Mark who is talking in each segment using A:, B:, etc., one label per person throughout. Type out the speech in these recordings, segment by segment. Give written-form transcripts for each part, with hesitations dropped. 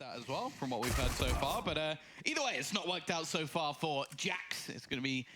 A: that as well, from what we've heard so far. But either way, it's not worked out so far for Jax. It's going to be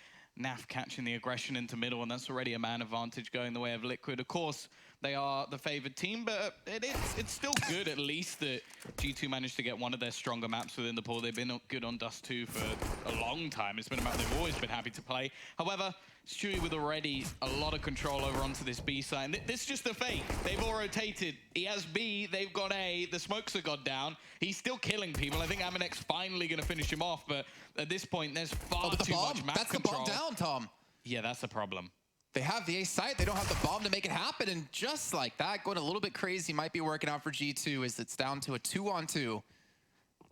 A: Naf catching the aggression into middle, and that's already a man advantage going the way of Liquid. Of course, they are the favored team, but it's still good at least that G2 managed to get one of their stronger maps within the pool. They've been good on DUST2 for a long time. It's been a map they've always been happy to play. However, Stewie with already a lot of control over onto this B side. And this is just a fake. They've all rotated. He has B, they've got A, the smokes have gone down. He's still killing people. I think Aminek's finally going to finish him off, but at this point, there's far too much map control.
B: That's the bomb down, Tom.
A: Yeah, that's a problem.
B: They have the A site, they don't have the bomb to make it happen, and just like that, going a little bit crazy might be working out for G2 as it's down to a 2-on-2.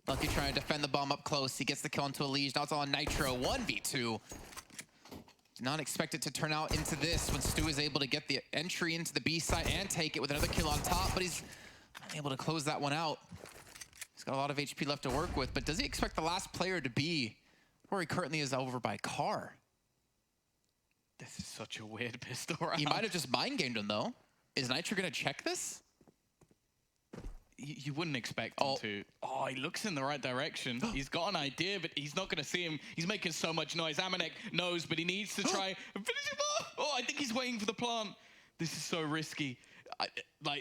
B: Lucky trying to defend the bomb up close. He gets the kill into a Liege. Now it's on Nitro, 1v2. Did not expect it to turn out into this when Stu is able to get the entry into the B site and take it with another kill on top, but he's unable to close that one out. He's got a lot of HP left to work with, but does he expect the last player to be where he currently is over by Car?
A: This is such a weird pistol round.
B: He might have just mind-gamed him, though. Is Nitro going to check this?
A: You wouldn't expect him to. Oh, he looks in the right direction. He's got an idea, but he's not going to see him. He's making so much noise. Aminek knows, but he needs to try and finish him off. Oh, I think he's waiting for the plant. This is so risky.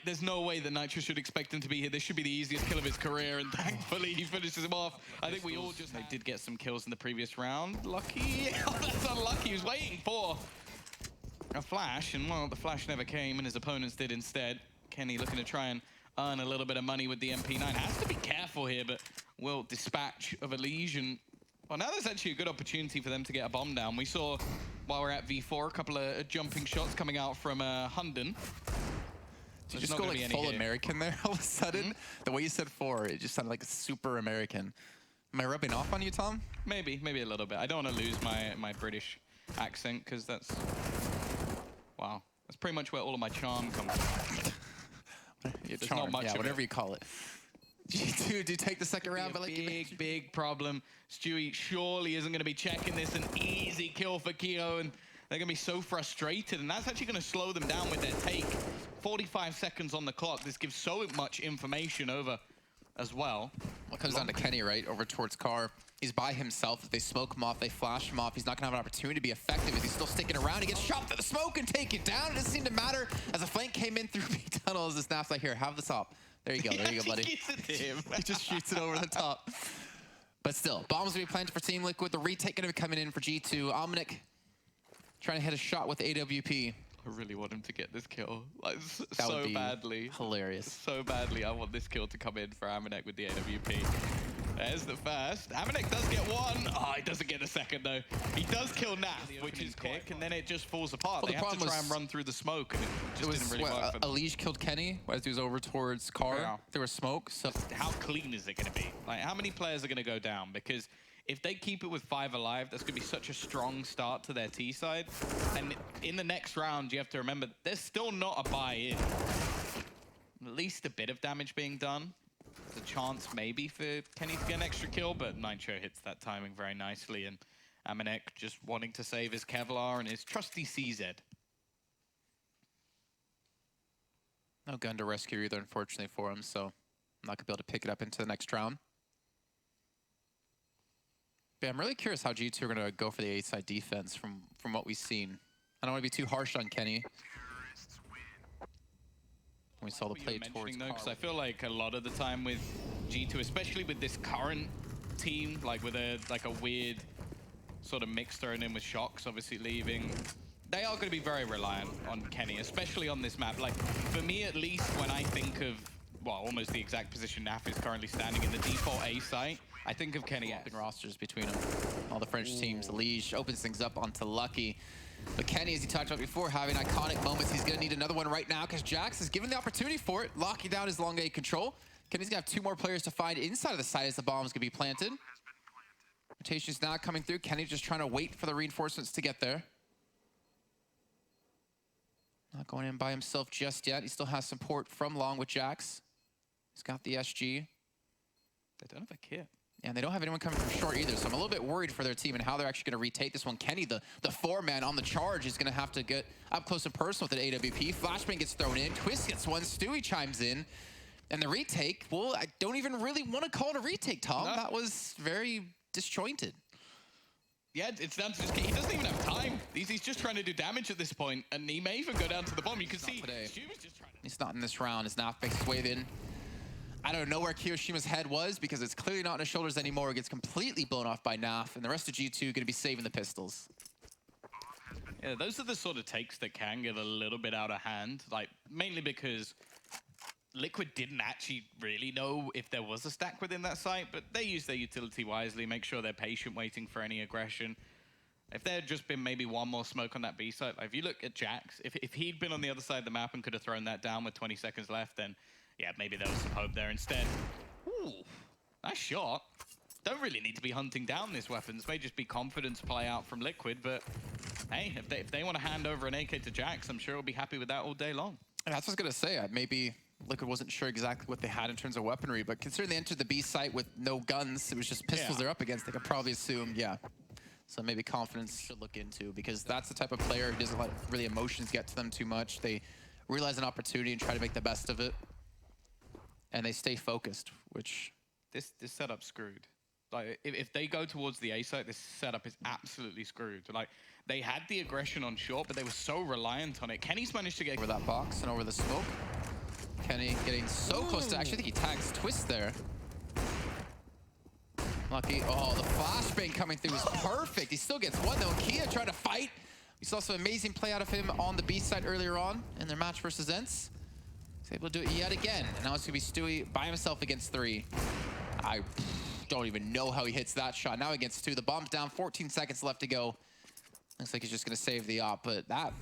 A: There's no way that Nitro should expect him to be here. This should be the easiest kill of his career, and thankfully he finishes him off. I think we all just... They did get some kills in the previous round. Lucky. Oh, that's unlucky. He was waiting for a flash, and well, the flash never came, and his opponents did instead. Kenny looking to try and earn a little bit of money with the MP9. Has to be careful here, but will dispatch of a Legion. Well, now there's actually a good opportunity for them to get a bomb down. We saw, while we're at V4, a couple of jumping shots coming out from Hunden.
B: Did you just go like full American there all of a sudden? The way you said 4, it just sounded like super American. Am I rubbing off on you, Tom?
A: Maybe a little bit. I don't want to lose my British accent, because that's... Wow. That's pretty much where all of my charm comes from.
B: There's not much of whatever you call it. G2 do take the second round, but like
A: big problem. Stewie surely isn't going to be checking this. An easy kill for Keo, and they're going to be so frustrated, and that's actually going to slow them down with their take. 45 seconds on the clock. This gives so much information over as well.
B: Well, it comes down to Kenny, right? Over towards Car. He's by himself. If they smoke him off, they flash him off. He's not going to have an opportunity to be effective. If he's still sticking around, he gets shot through the smoke and take it down. It doesn't seem to matter as a flank came in through B tunnels. This Snap's like, here, have this up. There you go, buddy.
A: He
B: just shoots it over the top. But still, bombs will be planted for Team Liquid. The retake going to be coming in for G2. Aminek trying to hit a shot with AWP.
A: I really want him to get this kill, like so badly.
B: Hilarious.
A: So badly, I want this kill to come in for Aminek with the AWP. There's the first. Aminek does get one. Oh, he doesn't get a second though. He does kill Naf, which is quick, and then it just falls apart. Well, they have to try and run through the smoke, and it just didn't really work for them.
B: Liege killed Kenny as he was over towards Car. There was smoke. So
A: how clean is it going to be? Like, how many players are going to go down? Because if they keep it with 5 alive, that's going to be such a strong start to their T side. And in the next round, you have to remember, there's still not a buy-in. At least a bit of damage being done. There's a chance maybe for Kenny to get an extra kill, but Nitro hits that timing very nicely. And Aminek just wanting to save his Kevlar and his trusty CZ.
B: No gun to rescue either, unfortunately, for him, so I'm not going to be able to pick it up into the next round. But I'm really curious how G2 are going to go for the A-side defense from what we've seen. I don't want to be too harsh on Kenny. We saw the play towards Car.
A: Because I feel like a lot of the time with G2, especially with this current team, like with a weird sort of mix thrown in with Shocks obviously leaving, they are going to be very reliant on Kenny, especially on this map. Like, for me at least, when I think of, well, almost the exact position Naf is currently standing in the default A site, I think of Kenny.
B: Open rosters between them. All the French teams. Liege opens things up onto Lucky. But Kenny, as you talked about before, having iconic moments. He's going to need another one right now because Jax is given the opportunity for it, locking down his long A control. Kenny's going to have 2 more players to find inside of the site as the bomb's going to be planted. Rotation's now coming through. Kenny just trying to wait for the reinforcements to get there. Not going in by himself just yet. He still has support from long with Jax. He's got the SG.
A: They don't have a kit.
B: And they don't have anyone coming from short either, so I'm a little bit worried for their team and how they're actually going to retake this one. Kenny, the 4-man on the charge, is going to have to get up close and personal with an AWP. Flashbang gets thrown in. Twist gets one. Stewie chimes in. And the retake, well, I don't even really want to call it a retake, Tom.
A: No.
B: That was very disjointed.
A: Yeah, it's down to just, he doesn't even have time. He's just trying to do damage at this point, and he may even go down to the bomb. You can see
B: today.
A: was just trying to...
B: He's not in this round. His Naf makes his way in. I don't know where Kiyoshima's head was because it's clearly not on his shoulders anymore. It gets completely blown off by Naf, and the rest of G2 going to be saving the pistols.
A: Yeah, those are the sort of takes that can get a little bit out of hand, like mainly because Liquid didn't actually really know if there was a stack within that site, but they use their utility wisely, make sure they're patient waiting for any aggression. If there had just been maybe one more smoke on that B site, like if you look at Jax, if he'd been on the other side of the map and could have thrown that down with 20 seconds left, then yeah, maybe there was some hope there instead. Ooh, nice shot. Don't really need to be hunting down these weapons. May just be confidence play out from Liquid, but hey, if they want to hand over an AK to Jax, I'm sure he'll be happy with that all day long.
B: And that's what I was going to say. Maybe Liquid wasn't sure exactly what they had in terms of weaponry, but considering they entered the B site with no guns, it was just pistols they're up against, they could probably assume, yeah. So maybe confidence should look into, because that's the type of player who doesn't let really emotions get to them too much. They realize an opportunity and try to make the best of it. And they stay focused, which...
A: This setup's screwed. Like, if they go towards the A site, this setup is absolutely screwed. Like, they had the aggression on short, but they were so reliant on it. Kenny's managed to get...
B: Over that box and over the smoke. Kenny getting so close to... Actually, I think he tags Twist there. Lucky. Oh, the flashbang coming through is perfect. He still gets one, though. Kia trying to fight. We saw some amazing play out of him on the B side earlier on in their match versus Ents. He's able to do it yet again. And now it's going to be Stewie by himself against 3. I don't even know how he hits that shot. Now he gets 2. The bomb's down. 14 seconds left to go. Looks like he's just going to save the op. But that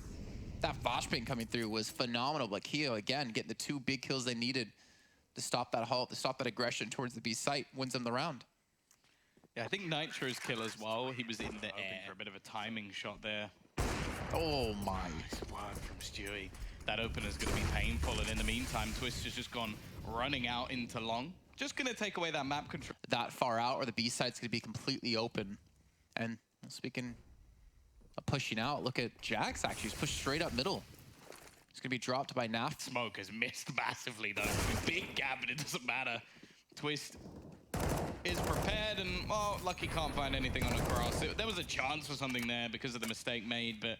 B: flashbang coming through was phenomenal. But Keo, again, getting the 2 big kills they needed to stop that halt, to stop that aggression towards the B site, wins them the round.
A: Yeah, I think Nitro's kill as well. He was in the air for a bit of a timing shot there.
B: Oh my.
A: Nice work from Stewie. That opener's going to be painful, and in the meantime, Twist has just gone running out into long. Just going to take away that map control.
B: That far out, or the B side's going to be completely open. And speaking of pushing out, look at Jax actually. He's pushed straight up middle. He's going to be dropped by Naf.
A: Smoke has missed massively, though. Big gap, but it doesn't matter. Twist is prepared, and, well, Lucky can't find anything on the cross. There was a chance for something there because of the mistake made, but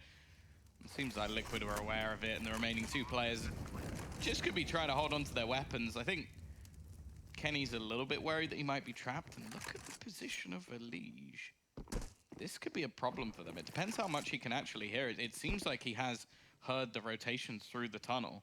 A: it seems like Liquid were aware of it, and the remaining 2 players just could be trying to hold on to their weapons. I think Kenny's a little bit worried that he might be trapped, and look at the position of Elige. This could be a problem for them. It depends how much he can actually hear it. It seems like he has heard the rotations through the tunnel.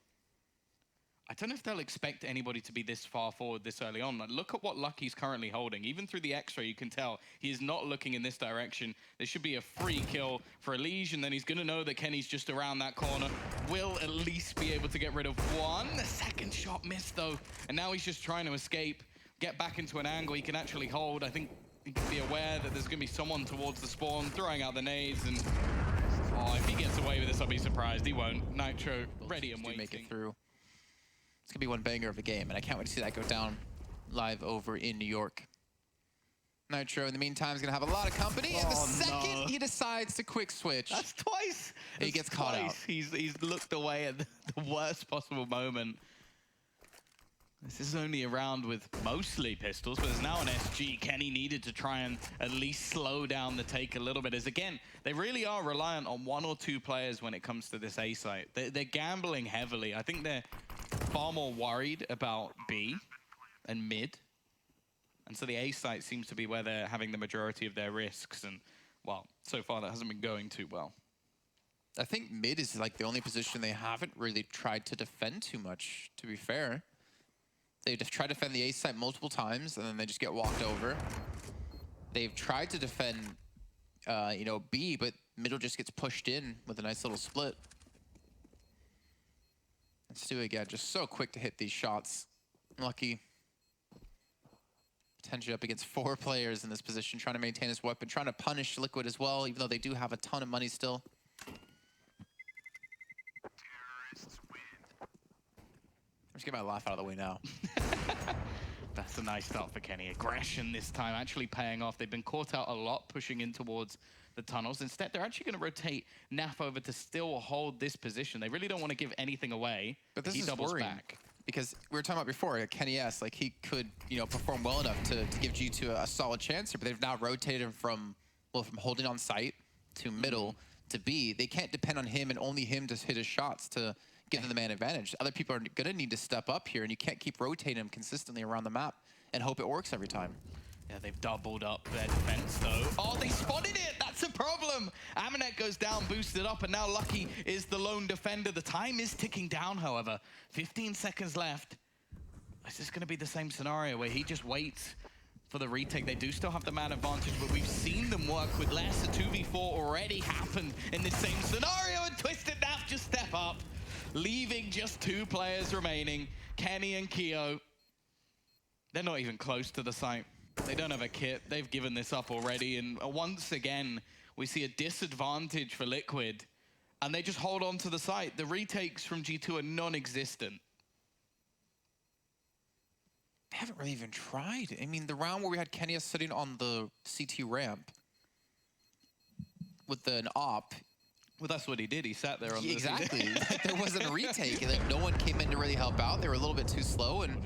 A: I don't know if they'll expect anybody to be this far forward this early on. Like, look at what Lucky's currently holding. Even through the X-ray, you can tell he is not looking in this direction. There should be a free kill for Elige, and then he's going to know that Kenny's just around that corner. Will at least be able to get rid of one. The second shot missed, though. And now he's just trying to escape, get back into an angle he can actually hold. I think he can be aware that there's going to be someone towards the spawn, throwing out the nades, and... Oh, if he gets away with this, I'll be surprised. He won't. Nitro, ready and waiting.
B: Make it through. It's going to be one banger of a game, and I can't wait to see that go down live over in New York. Nitro, in the meantime, is going to have a lot of company, and the second he decides to quick switch...
A: That's twice!
B: He gets caught out.
A: He's looked away at the worst possible moment. This is only a round with mostly pistols, but there's now an SG. Kenny needed to try and at least slow down the take a little bit, as again, they really are reliant on 1 or 2 players when it comes to this A site. They're gambling heavily. I think they're far more worried about B and mid. And so the A site seems to be where they're having the majority of their risks. And, well, so far that hasn't been going too well.
B: I think mid is like the only position they haven't really tried to defend too much, to be fair. They've tried to defend the A site multiple times, and then they just get walked over. They've tried to defend, you know, B, but middle just gets pushed in with a nice little split. And Stu, again, just so quick to hit these shots. Lucky. Potentially up against 4 players in this position, trying to maintain his weapon, trying to punish Liquid as well, even though they do have a ton of money still. Just get my laugh out of the way now.
A: That's a nice start for Kenny. Aggression this time actually paying off. They've been caught out a lot pushing in towards the tunnels. Instead, they're actually going to rotate Naf over to still hold this position. They really don't want to give anything away.
B: But this
A: he
B: is
A: doubles
B: worrying.
A: back.
B: Because we were talking about before, Kenny S, like he could, you know, perform well enough to give G2 a solid chance here, but they've now rotated him from holding on site to middle to B. They can't depend on him and only him to hit his shots to give them the man advantage. Other people are gonna need to step up here, and you can't keep rotating him consistently around the map and hope it works every time.
A: Yeah, they've doubled up their defense, though. Oh, they spotted it! That's a problem! Amanek goes down, boosted up, and now Lucky is the lone defender. The time is ticking down, however. 15 seconds left. Is this going to be the same scenario where he just waits for the retake? They do still have the man advantage, but we've seen them work with less. A 2v4 already happened in this same scenario, and Twisted Nap just step up, leaving just 2 players remaining, Kenny and Keo. They're not even close to the site. They don't have a kit. They've given this up already. And once again, we see a disadvantage for Liquid. And they just hold on to the site. The retakes from G2 are non-existent.
B: They haven't really even tried. I mean, the round where we had Kenya sitting on the CT ramp with an op.
A: Well, that's what he did. He sat there on the
B: Exactly. Like, there wasn't a retake. Like, no one came in to really help out. They were a little bit too slow. And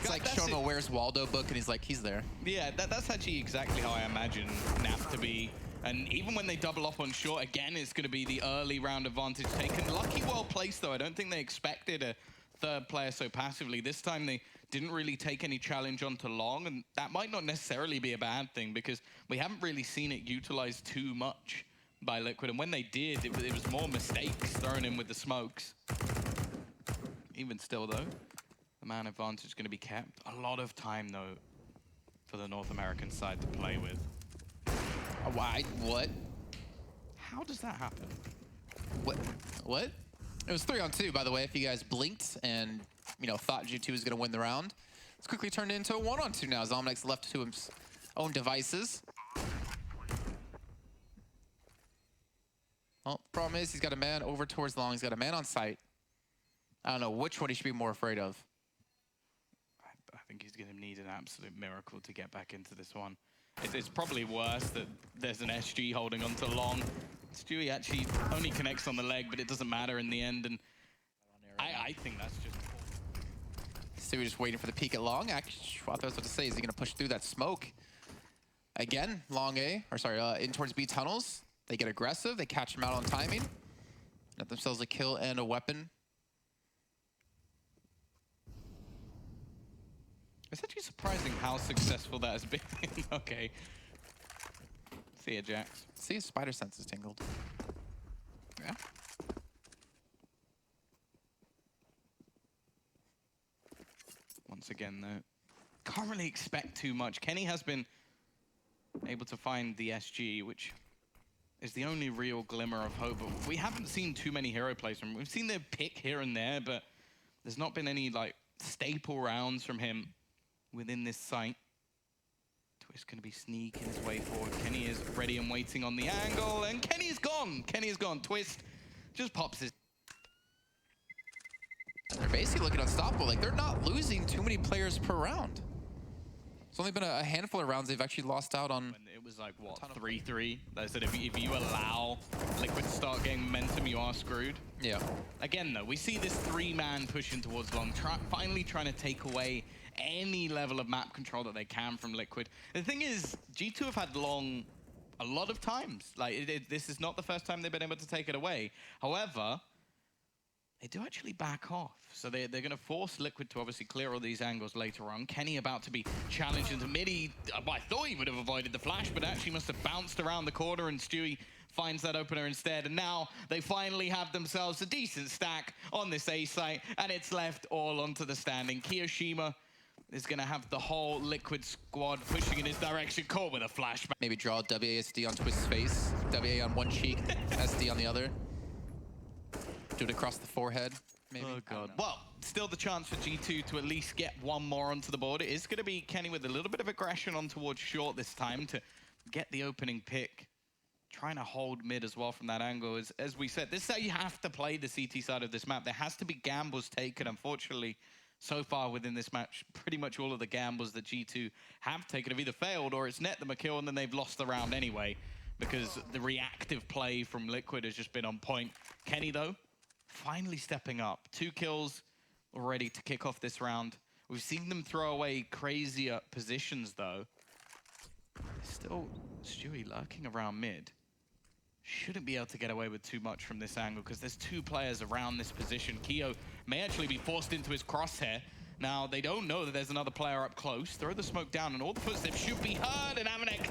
B: it's like showing him a Where's Waldo book, and he's like, he's there. Yeah,
A: that's actually exactly how I imagine Nap to be. And even when they double up on short, again, it's going to be the early round advantage taken. Lucky well placed, though. I don't think they expected a third player so passively. This time, they didn't really take any challenge onto long, and that might not necessarily be a bad thing because we haven't really seen it utilized too much by Liquid. And when they did, it was more mistakes thrown in with the smokes. Even still, though, the man advantage is going to be kept. A lot of time, though, for the North American side to play with.
B: Why? What?
A: How does that happen?
B: What? It was 3-on-2, by the way, if you guys blinked and, you know, thought G2 was going to win the round. It's quickly turned into a 1-on-2 now. Zomnek's left to his own devices. Well, the problem is he's got a man over towards long. He's got a man on site. I don't know which one he should be more afraid of.
A: I think he's going to need an absolute miracle to get back into this one. It's probably worse that there's an SG holding on to long. Stewie actually only connects on the leg, but it doesn't matter in the end. And I think that's just...
B: Stewie just waiting for the peek at long. Actually, what I was about to say, is he going to push through that smoke? Again, long A, or sorry, in towards B tunnels. They get aggressive. They catch him out on timing. Get themselves a kill and a weapon.
A: It's actually surprising how successful that has been. Okay. See ya, Jax.
B: See, his spider sense is tingled.
A: Yeah. Once again, though, can't really expect too much. Kenny has been able to find the SG, which is the only real glimmer of hope. But we haven't seen too many hero plays from him. We've seen their pick here and there, but there's not been any, like, staple rounds from him within this site. Twist going to be sneaking his way forward. Kenny is ready and waiting on the angle, and Kenny is gone. Kenny is gone. Twist just pops his...
B: They're basically looking unstoppable. Like, they're not losing too many players per round. It's only been a handful of rounds they've actually lost out on.
A: When it was like, what, 3-3? They said if you allow Liquid to start getting momentum, you are screwed.
B: Yeah.
A: Again, though, we see this 3-man pushing towards long, finally trying to take away any level of map control that they can from Liquid. The thing is, G2 have had long a lot of times. Like, this is not the first time they've been able to take it away. However, they do actually back off. So they're going to force Liquid to obviously clear all these angles later on. Kenny about to be challenged into mid. I thought he would have avoided the flash, but actually must have bounced around the corner, and Stewie finds that opener instead. And now they finally have themselves a decent stack on this A site, and it's left all onto the standing. Kiyoshima is going to have the whole Liquid squad pushing in his direction. Caught with a flashback.
B: Maybe draw WASD on Twist's face. WA on one cheek, SD on the other. Do it across the forehead, maybe.
A: Oh, God. Well, still the chance for G2 to at least get one more onto the board. It is going to be Kenny with a little bit of aggression on towards short this time to get the opening pick. Trying to hold mid as well from that angle. As we said, this is how you have to play the CT side of this map. There has to be gambles taken. Unfortunately, so far within this match, pretty much all of the gambles that G2 have taken have either failed or it's net them a kill and then they've lost the round anyway, because the reactive play from Liquid has just been on point. Kenny, though, finally stepping up. 2 kills already to kick off this round. We've seen them throw away crazier positions, though. Still, Stewie lurking around mid. Shouldn't be able to get away with too much from this angle because there's two players around this position. Keo may actually be forced into his crosshair. Now, they don't know that there's another player up close. Throw the smoke down, and all the footsteps should be heard, and Amanek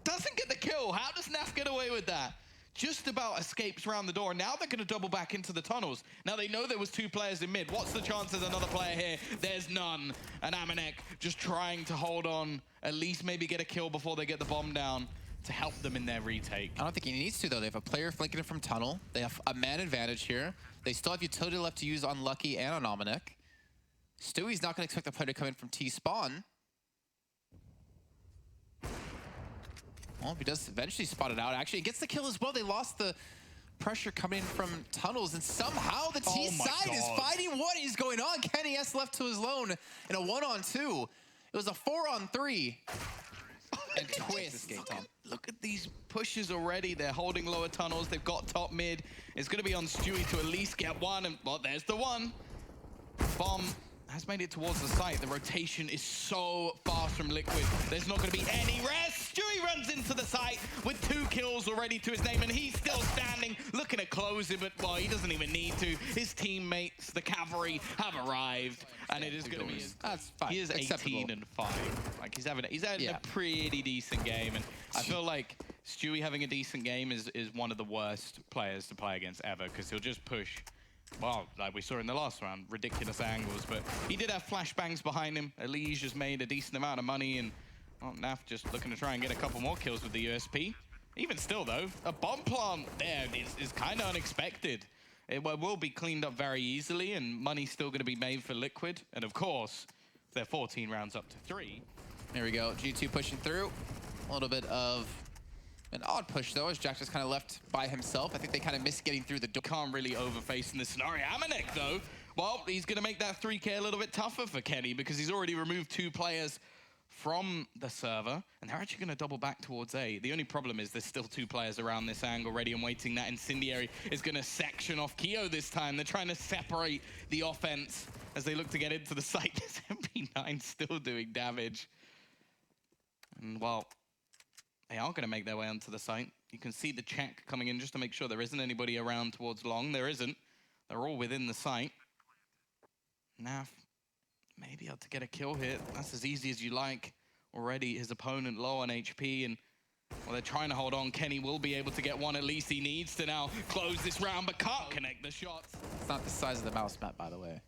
A: doesn't get the kill. How does Naf get away with that? Just about escapes around the door. Now they're going to double back into the tunnels. Now they know there was two players in mid. What's the chance there's another player here? There's none. And Amanek just trying to hold on, at least maybe get a kill before they get the bomb down to help them in their retake.
B: I don't think he needs to, though. They have a player flanking him from tunnel. They have a man advantage here. They still have utility left to use on Lucky and on Amanek. Stewie's not going to expect the player to come in from T-spawn. Well, he does eventually spot it out. Actually, he gets the kill as well. They lost the pressure coming in from tunnels, and somehow the T side is fighting. What is going on? Kenny S left to his lone in a 1-on-2. It was a 4-on-3. And twist.
A: Look at these pushes already. They're holding lower tunnels. They've got top mid. It's going to be on Stewie to at least get one. And, well, there's the one. Bomb has made it towards the site. The rotation is so fast from Liquid. There's not going to be any rest. Stewie runs into the site with 2 kills already to his name, and he's still standing, looking to close it, but, well, he doesn't even need to. His teammates, the cavalry, have arrived, and it is going to be...
B: That's fine.
A: He is 18-5. Like, he's having a pretty decent game, and I feel like Stewie having a decent game is one of the worst players to play against ever, because he'll just push... Well, like we saw in the last round, ridiculous angles, but he did have flashbangs behind him. Elige just made a decent amount of money, and well, Naf just looking to try and get a couple more kills with the USP. Even still, though, a bomb plant there is kind of unexpected. It will be cleaned up very easily, and money's still going to be made for Liquid. And of course, they're 14 rounds up to 3.
B: There we go, G2 pushing through. A little bit of an odd push, though, as Jack just kind of left by himself. I think they kind of missed getting through the door.
A: Can't really overface in this scenario. Amanek, though, well, he's going to make that 3K a little bit tougher for Kenny because he's already removed 2 players from the server, and they're actually going to double back towards A. The only problem is there's still 2 players around this angle ready and waiting. That incendiary is going to section off Keo this time. They're trying to separate the offense as they look to get into the site. This MP9 still doing damage. And, well... they are going to make their way onto the site. You can see the check coming in just to make sure there isn't anybody around towards long. There isn't. They're all within the site. Naf may be able to get a kill here. That's as easy as you like. Already his opponent low on HP, and well, they're trying to hold on. Kenny will be able to get one at least. He needs to now close this round, but can't connect the shots.
B: It's not the size of the mouse map, by the way.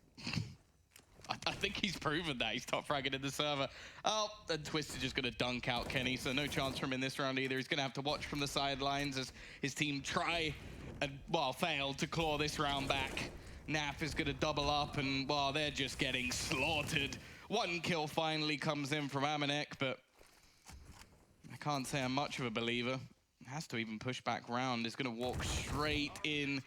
A: I think he's proven that. He's top fragging in the server. Oh, and Twist is just going to dunk out Kenny, so no chance for him in this round either. He's going to have to watch from the sidelines as his team try and, well, fail to claw this round back. Naf is going to double up, and, well, they're just getting slaughtered. 1 kill finally comes in from Amanek, but I can't say I'm much of a believer. Has to even push back round. Is going to walk straight in